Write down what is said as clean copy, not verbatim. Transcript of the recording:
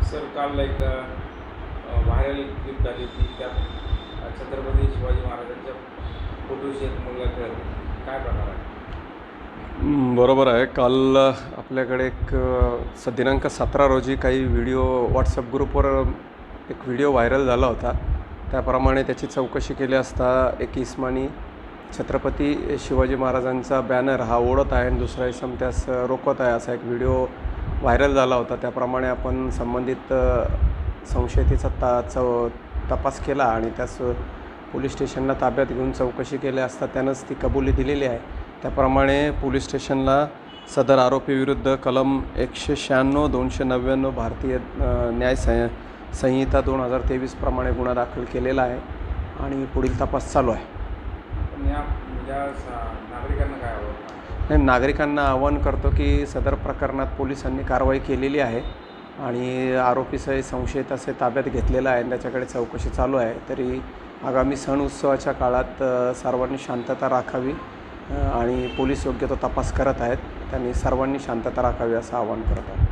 Sir काल एक viral clip झाली होती त्यात छत्रपती शिवाजी महाराजांच्या फोटोशी एक मुलगा खेळत काय प्रकार आहे? बरोबर आहे. काल आपल्याकडे एक दिनांक 17 रोजी काही व्हिडिओ व्हॉट्सअप ग्रुपवर एक व्हिडिओ व्हायरल झाला होता. त्याप्रमाणे त्याची चौकशी केली असता एक इस्मानी छत्रपती शिवाजी महाराजांचा बॅनर हा ओढत आहे आणि दुसरा इसम त्यास रोखत आहे असा एक व्हिडिओ व्हायरल झाला होता. त्याप्रमाणे आपण संबंधित संशयितेचा तपास केला आणि त्यास पोलीस स्टेशनला ताब्यात घेऊन चौकशी केली असता त्यानंच ती कबुली दिलेली आहे. त्याप्रमाणे पोलीस स्टेशनला सदर आरोपीविरुद्ध कलम 196, 299 भारतीय न्याय संहिता 2023 प्रमाणे गुन्हा दाखल केलेला आहे आणि पुढील तपास चालू आहे. नागरिकांना काय हवं? नाही, नागरिकांना आवाहन करतो की सदर प्रकरणात पोलिसांनी कारवाई केलेली आहे आणि आरोपीसह संशयित असे ताब्यात घेतलेला आहे आणि त्याच्याकडे चौकशी चालू आहे. तरी आगामी सण उत्सवाच्या काळात सर्वांनी शांतता राखावी आणि पोलीस योग्य तो तपास करत आहेत. त्यांनी सर्वांनी शांतता राखावी असं आवाहन करत आहे.